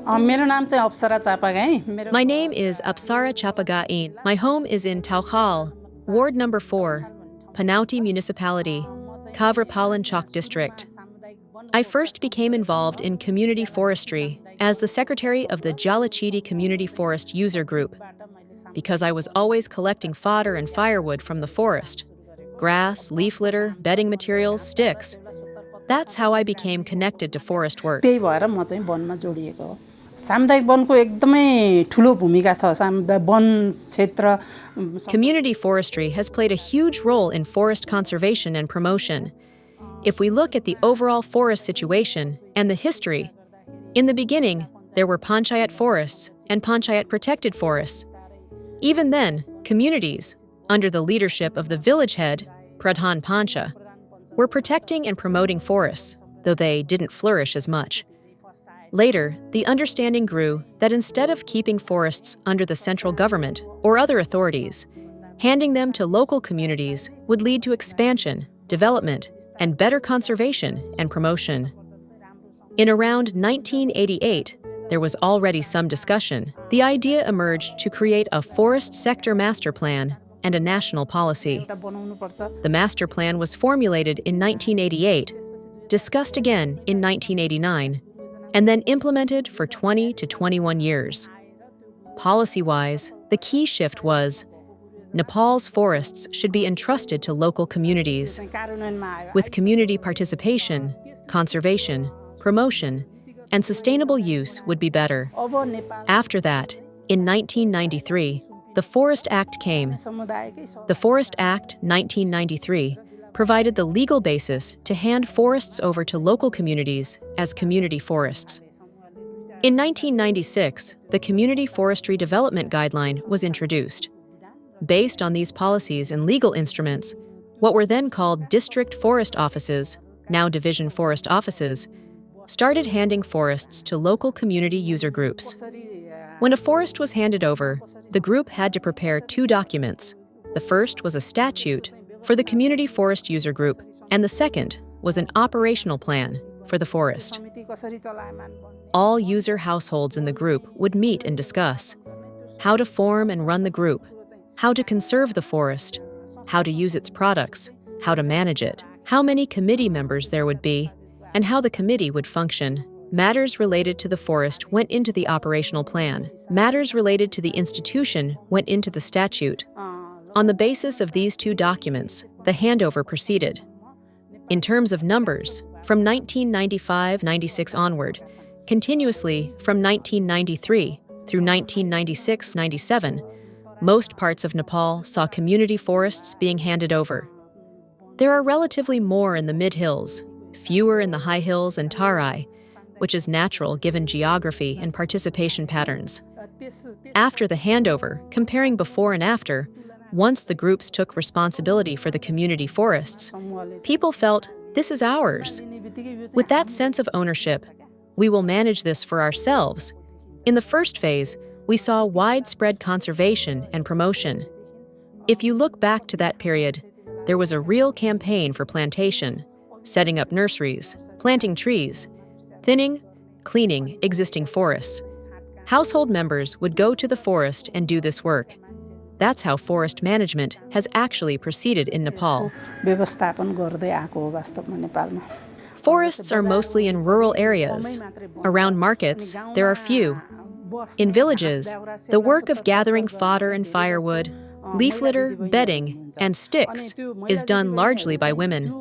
मेरो नाम चाहिँ अप्सरा Chapagain. My name is Apsara Chapagain. My home is in Taukhal, Ward Number 4, Panauti Municipality, Kavrapalanchok District. I first became involved in community forestry as the secretary of the Jalachidi Community Forest User Group because I was always collecting fodder and firewood from the forest, grass, leaf litter, bedding materials, sticks. That's how I became connected to forest work. त्यही भएर म चाहिँ वनमा जोडिएको हो। सामुदायिक वनको एकदमै ठुलो भूमिका छ। सामुदायिक वन क्षेत्र Community forestry has played a huge role in forest conservation and promotion. If we look at the overall forest situation and the history, in the beginning, there were panchayat forests and panchayat protected forests. Even then, communities, under the leadership of the village head, Pradhan Pancha, were protecting and promoting forests, though they didn't flourish as much. Later, the understanding grew that instead of keeping forests under the central government or other authorities, handing them to local communities would lead to expansion, development, and better conservation and promotion. In around 1988, there was already some discussion. The idea emerged to create a forest sector master plan and a national policy. The master plan was formulated in 1988, discussed again in 1989, and then implemented for 20 to 21 years. Policy-wise, the key shift was Nepal's forests should be entrusted to local communities. With community participation, conservation, promotion, and sustainable use would be better. After that, in 1993, the Forest Act came. The Forest Act 1993 provided the legal basis to hand forests over to local communities as community forests. In 1996, the Community Forestry Development Guideline was introduced. Based on these policies and legal instruments, what were then called district forest offices, now division forest offices, started handing forests to local community user groups. When a forest was handed over, the group had to prepare two documents. The first was a statute for the community forest user group, and the second was an operational plan for the forest. All user households in the group would meet and discuss how to form and run the group, how to conserve the forest, how to use its products, how to manage it, how many committee members there would be, and how the committee would function. Matters related to the forest went into the operational plan. Matters related to the institution went into the statute. On the basis of these two documents, the handover proceeded. In terms of numbers, from 1995-96 onward, continuously from 1993 through 1996-97, most parts of Nepal saw community forests being handed over. There are relatively more in the mid-hills, fewer in the high hills and Tarai, which is natural given geography and participation patterns. After the handover, comparing before and after, once the groups took responsibility for the community forests, people felt, this is ours. With that sense of ownership, we will manage this for ourselves. In the first phase, we saw widespread conservation and promotion. If you look back to that period, there was a real campaign for plantation, setting up nurseries, planting trees, thinning, cleaning existing forests. Household members would go to the forest and do this work. That's how forest management has actually proceeded in Nepal. Forests are mostly in rural areas. Around markets, there are few. In villages, the work of gathering fodder and firewood, leaf litter, bedding, and sticks is done largely by women.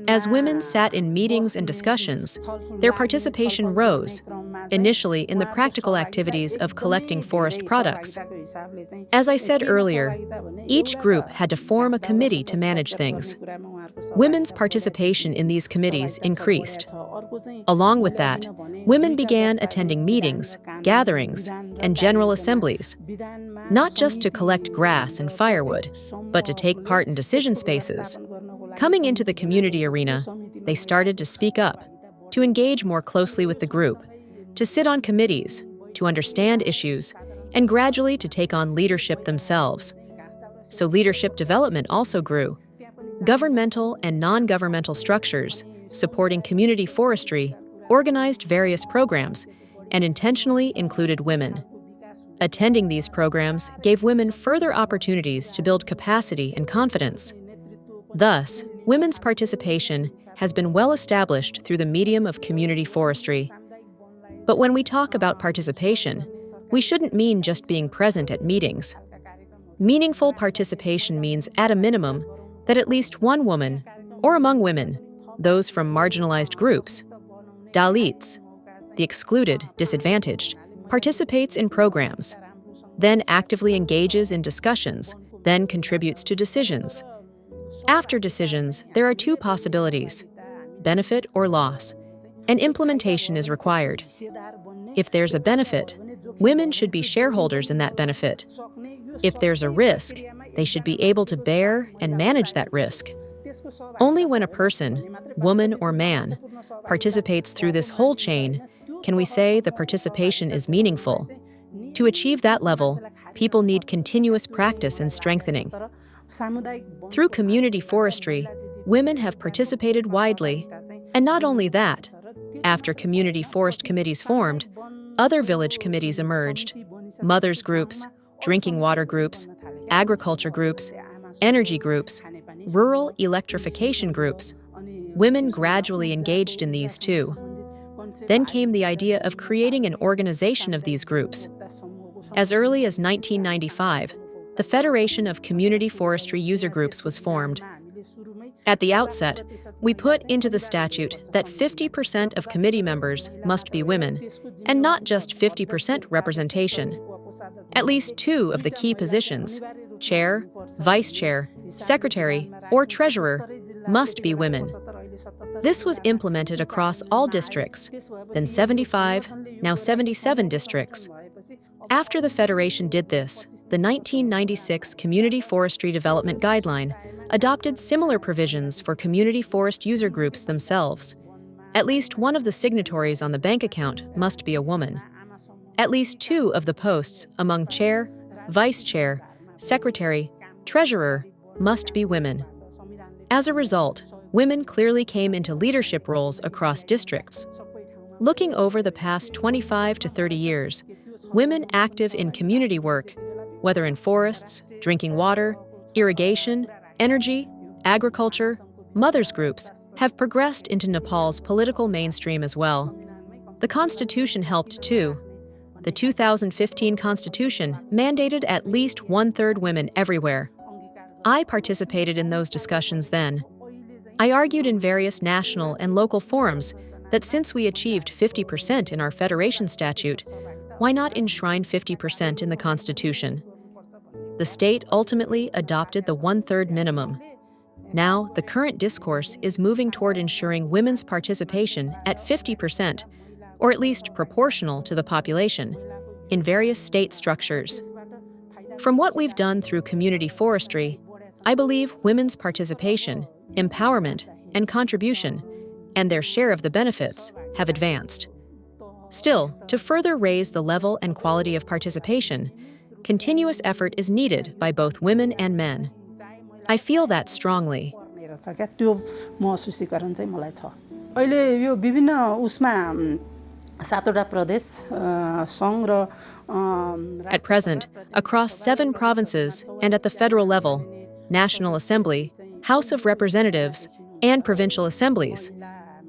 As women sat in meetings and discussions, their participation rose, initially in the practical activities of collecting forest products. As I said earlier, each group had to form a committee to manage things. Women's participation in these committees increased. Along with that, women began attending meetings, gatherings, and general assemblies, not just to collect grass and firewood, but to take part in decision spaces. Coming into the community arena, they started to speak up, to engage more closely with the group, to sit on committees, to understand issues, and gradually to take on leadership themselves. So leadership development also grew. Governmental and non-governmental structures supporting community forestry organized various programs and intentionally included women. Attending these programs gave women further opportunities to build capacity and confidence. Thus, women's participation has been well established through the medium of community forestry. But when we talk about participation, we shouldn't mean just being present at meetings. Meaningful participation means, at a minimum, that at least one woman, or among women, those from marginalized groups, Dalits, the excluded, disadvantaged, participates in programs, then actively engages in discussions, then contributes to decisions. After decisions, there are two possibilities: benefit or loss, and implementation is required. If there's a benefit, women should be shareholders in that benefit. If there's a risk, they should be able to bear and manage that risk. Only when a person, woman or man, participates through this whole chain can we say the participation is meaningful. To achieve that level, people need continuous practice and strengthening. Through community forestry, women have participated widely, and not only that, after community forest committees formed, other village committees emerged: mothers groups, drinking water groups, agriculture groups, energy groups, rural electrification groups. Women gradually engaged in these too. Then came the idea of creating an organization of these groups. As early as 1995, the Federation of Community Forestry User Groups was formed. At the outset, we put into the statute that 50% of committee members must be women, and not just 50% representation. At least two of the key positions, chair, vice chair, secretary, or treasurer, must be women. This was implemented across all districts, then 75, now 77 districts. After the Federation did this, the 1996 Community Forestry Development Guideline adopted similar provisions for community forest user groups themselves. At least one of the signatories on the bank account must be a woman. At least two of the posts among chair, vice chair, secretary, treasurer must be women. As a result, women clearly came into leadership roles across districts. Looking over the past 25 to 30 years, women active in community work, whether in forests, drinking water, irrigation, energy, agriculture, mothers groups, have progressed into Nepal's political mainstream as well. The Constitution helped too. The 2015 Constitution mandated at least one-third women everywhere. I participated in those discussions then. I argued in various national and local forums that since we achieved 50% in our Federation statute, why not enshrine 50% in the Constitution? The state ultimately adopted the one-third minimum. Now, the current discourse is moving toward ensuring women's participation at 50%, or at least proportional to the population, in various state structures. From what we've done through community forestry, I believe women's participation, empowerment, and contribution, and their share of the benefits, have advanced. Still, to further raise the level and quality of participation, continuous effort is needed by both women and men. I feel that strongly. At present, across 7 provinces and at the federal level, National Assembly, House of Representatives, and provincial assemblies,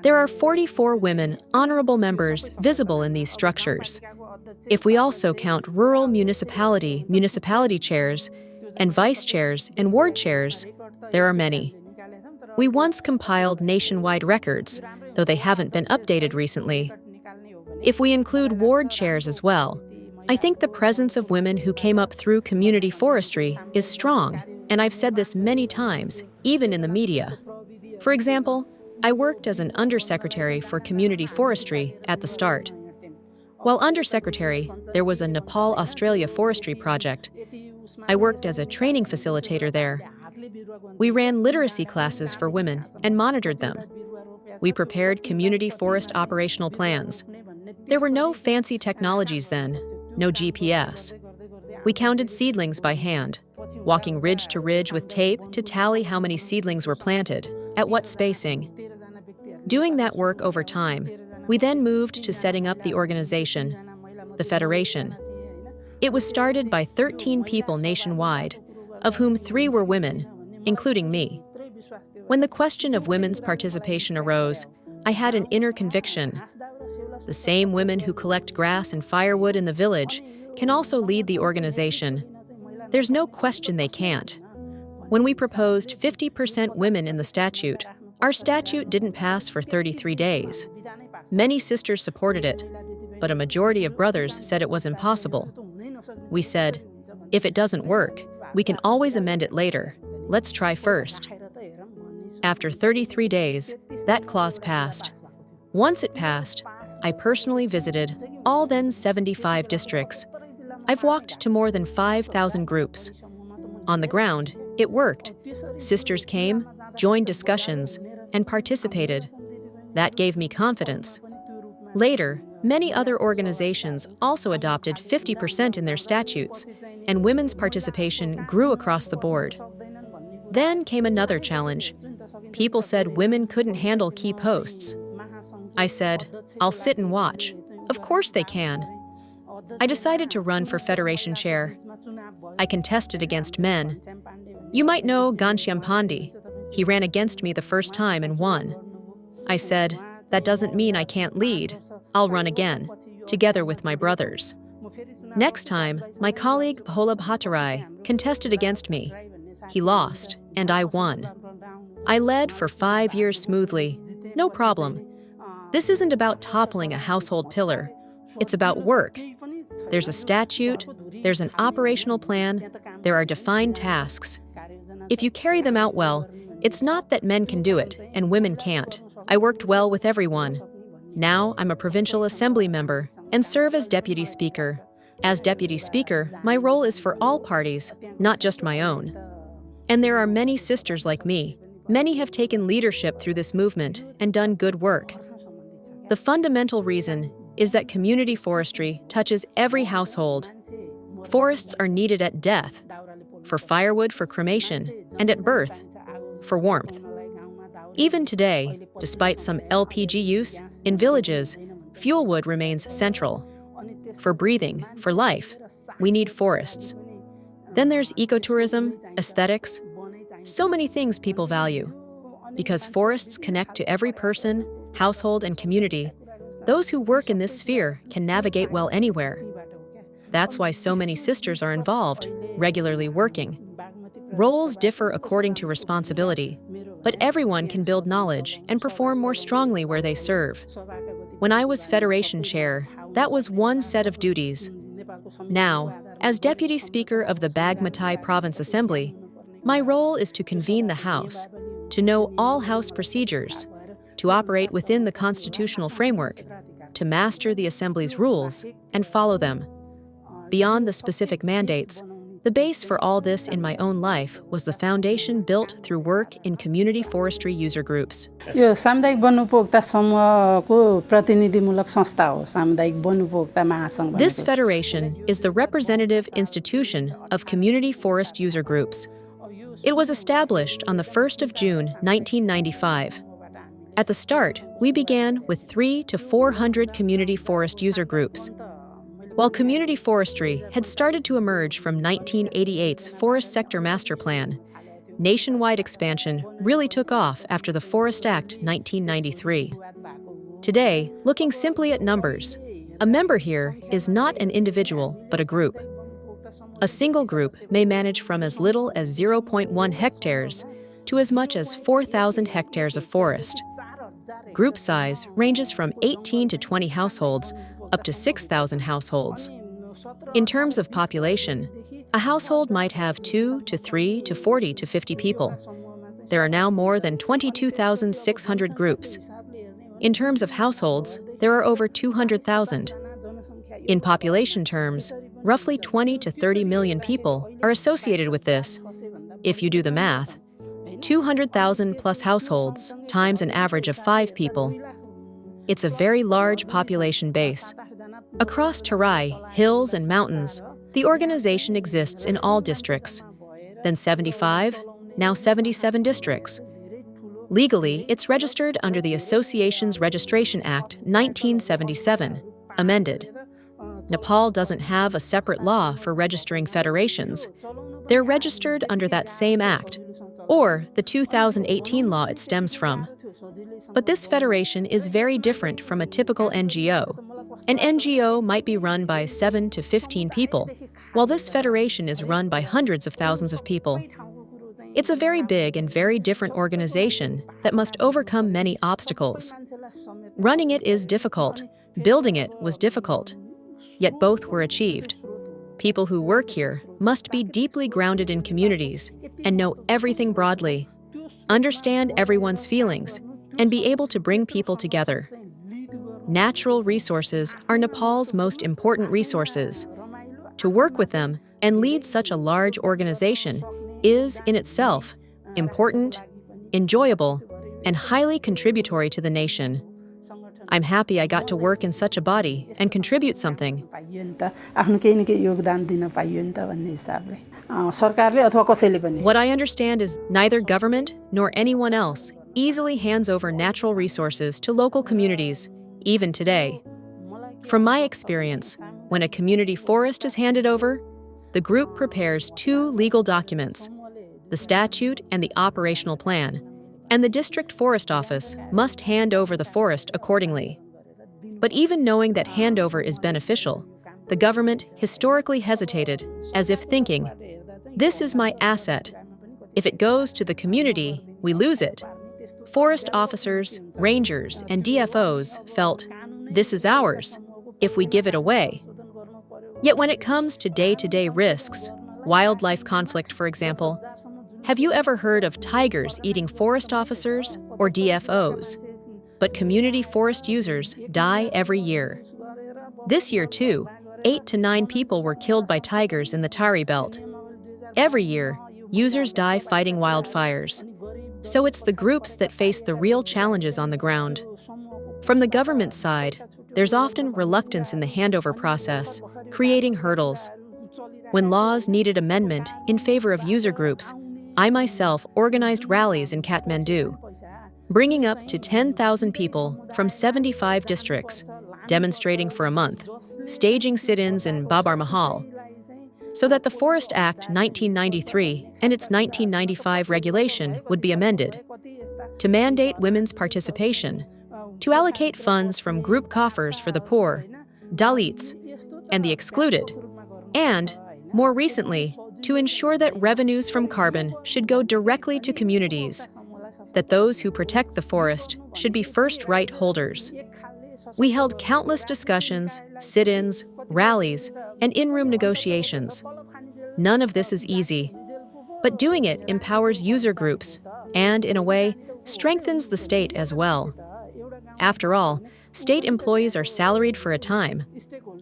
there are 44 women honorable members visible in these structures. If we also count rural municipality chairs, and vice chairs and ward chairs, there are many. We once compiled nationwide records, though they haven't been updated recently. If we include ward chairs as well, I think the presence of women who came up through community forestry is strong, and I've said this many times, even in the media. For example, I worked as an undersecretary for community forestry at the start. While undersecretary, there was a Nepal-Australia forestry project. I worked as a training facilitator there. We ran literacy classes for women and monitored them. We prepared community forest operational plans. There were no fancy technologies then, no GPS. We counted seedlings by hand, walking ridge to ridge with tape to tally how many seedlings were planted, at what spacing. Doing that work over time, We then moved to setting up the organization, the Federation. It was started by 13 people nationwide, of whom 3 were women, including me. When the question of women's participation arose, I had an inner conviction. The same women who collect grass and firewood in the village can also lead the organization. There's no question they can't. When we proposed 50% women in the statute, our statute didn't pass for 33 days. Many sisters supported it, but a majority of brothers said it was impossible. We said, if it doesn't work, we can always amend it later. Let's try first. After 33 days, that clause passed. Once it passed, I personally visited all then 75 districts. I've walked to more than 5,000 groups. On the ground, it worked. Sisters came, joined discussions, and participated. That gave me confidence. Later, many other organizations also adopted 50% in their statutes, and women's participation grew across the board. Then came another challenge. People said women couldn't handle key posts. I said, I'll sit and watch. Of course they can. I decided to run for Federation Chair. I contested against men. You might know Ghanshyam Pandey. He ran against me the first time and won. I said, that doesn't mean I can't lead. I'll run again, together with my brothers. Next time, my colleague Bhola Bhattarai contested against me. He lost, and I won. I led for 5 years smoothly, no problem. This isn't about toppling a household pillar. It's about work. There's a statute, there's an operational plan, there are defined tasks. If you carry them out well, it's not that men can do it and women can't. I worked well with everyone. Now I'm a provincial assembly member and serve as deputy speaker. As deputy speaker, my role is for all parties, not just my own. And there are many sisters like me. Many have taken leadership through this movement and done good work. The fundamental reason is that community forestry touches every household. Forests are needed at death, for firewood for cremation, and at birth, for warmth. Even today, despite some LPG use, in villages, fuel wood remains central. For breathing, for life, we need forests. Then there's ecotourism, aesthetics, so many things people value. Because forests connect to every person, household, and community, those who work in this sphere can navigate well anywhere. That's why so many sisters are involved, regularly working. Roles differ according to responsibility, but everyone can build knowledge and perform more strongly where they serve. When I was Federation Chair, that was one set of duties. Now, as Deputy Speaker of the Bagmati Province Assembly, my role is to convene the House, to know all House procedures, to operate within the constitutional framework, to master the Assembly's rules, and follow them. Beyond the specific mandates, the base for all this in my own life was the foundation built through work in community forestry user groups. यो सामुदायिक वनोपभोक्ता समूहको प्रतिनिधिमूलक संस्था हो सामुदायिक वनोपभोक्ता महासंघ This federation is the representative institution of community forest user groups. It was established on the 1st of June, 1995. At the start, we began with 300 to 400 community forest user groups. While community forestry had started to emerge from 1988's Forest Sector Master Plan, nationwide expansion really took off after the Forest Act 1993. Today, looking simply at numbers, a member here is not an individual but a group. A single group may manage from as little as 0.1 hectares to as much as 4,000 hectares of forest. Group size ranges from 18 to 20 households up to 6,000 households. In terms of population, a household might have 2 to 3 to 40 to 50 people. There are now more than 22,600 groups. In terms of households, there are over 200,000. In population terms, roughly 20 to 30 million people are associated with this. If you do the math, 200,000 plus households times an average of 5 people. It's a very large population base. Across Terai, hills and mountains, the organization exists in all districts. Then 75, now 77 districts. Legally, it's registered under the Associations Registration Act 1977, amended. Nepal doesn't have a separate law for registering federations. They're registered under that same act, or the 2018 law it stems from. But this federation is very different from a typical NGO. An NGO might be run by 7 to 15 people, while this federation is run by hundreds of thousands of people. It's a very big and very different organization that must overcome many obstacles. Running it is difficult. Building it was difficult. Yet both were achieved. People who work here must be deeply grounded in communities and know everything broadly, understand everyone's feelings, and be able to bring people together. Natural resources are Nepal's most important resources. To work with them and lead such a large organization is, in itself, important, enjoyable, and highly contributory to the nation. I'm happy I got to work in such a body and contribute something. What I understand is neither government nor anyone else easily hands over natural resources to local communities, even today. From my experience, when a community forest is handed over, the group prepares 2 legal documents, the statute and the operational plan, and the district forest office must hand over the forest accordingly. But even knowing that handover is beneficial, the government historically hesitated, as if thinking, this is my asset. If it goes to the community, we lose it. Forest officers, rangers, and DFOs felt, this is ours, if we give it away. Yet when it comes to day-to-day risks, wildlife conflict, for example, have you ever heard of tigers eating forest officers or DFOs? But community forest users die every year. This year, too, 8 to 9 people were killed by tigers in the Tari Belt. Every year, users die fighting wildfires. So it's the groups that face the real challenges on the ground. From the government side, there's often reluctance in the handover process, creating hurdles. When laws needed amendment in favor of user groups, I myself organized rallies in Kathmandu, bringing up to 10,000 people from 75 districts, demonstrating for a month, staging sit-ins in Babar Mahal, so that the Forest Act 1993 and its 1995 regulation would be amended, to mandate women's participation, to allocate funds from group coffers for the poor, Dalits, and the excluded, and, more recently, to ensure that revenues from carbon should go directly to communities, that those who protect the forest should be first right holders. We held countless discussions, sit-ins, rallies, and in-room negotiations. None of this is easy, but doing it empowers user groups and, in a way, strengthens the state as well. After all, state employees are salaried for a time.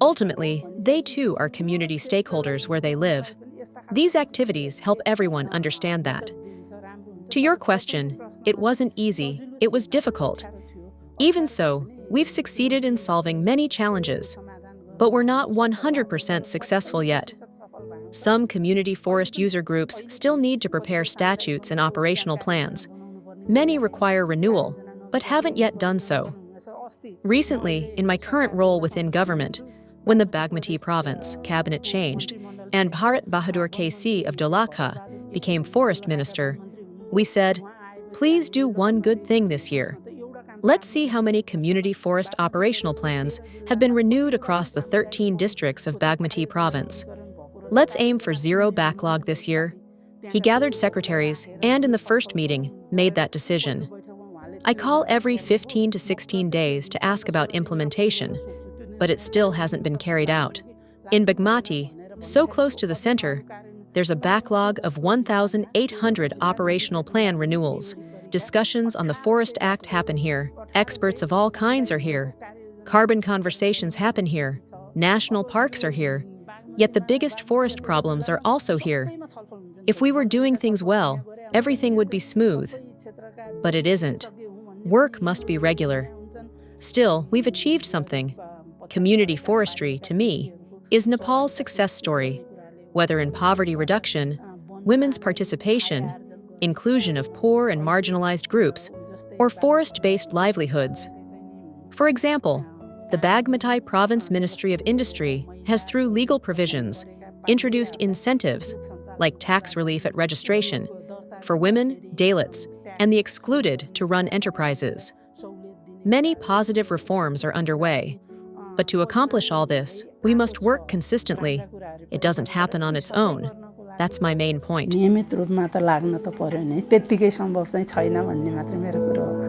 Ultimately, they too are community stakeholders where they live. These activities help everyone understand that. To your question, it wasn't easy, it was difficult. Even so, we've succeeded in solving many challenges, but we're not 100% successful yet. Some community forest user groups still need to prepare statutes and operational plans. Many require renewal, but haven't yet done so. Recently, in my current role within government, when the Bagmati Province cabinet changed and Bharat Bahadur KC of Dholaka became forest minister, we said, please do one good thing this year. Let's see how many community forest operational plans have been renewed across the 13 districts of Bagmati Province. Let's aim for 0 backlog this year. He gathered secretaries and in the first meeting made that decision. I call every 15 to 16 days to ask about implementation, but it still hasn't been carried out. In Bagmati, so close to the center, there's a backlog of 1,800 operational plan renewals. Discussions on the Forest Act happen here. Experts of all kinds are here. Carbon conversations happen here. National parks are here. Yet the biggest forest problems are also here. If we were doing things well, everything would be smooth. But it isn't. Work must be regular. Still, we've achieved something. Community forestry, to me, is Nepal's success story, whether in poverty reduction, women's participation, inclusion of poor and marginalized groups, or forest-based livelihoods. For example, the Bagmati Province Ministry of Industry has, through legal provisions, introduced incentives, like tax relief at registration, for women, Dalits, and the excluded to run enterprises. Many positive reforms are underway, but to accomplish all this, we must work consistently. It doesn't happen on its own. That's my main point. नियमित रूपमा त लाग्न त पर्यो नि त्यतिकै सम्भव चाहिँ छैन भन्ने मात्र मेरो कुरो हो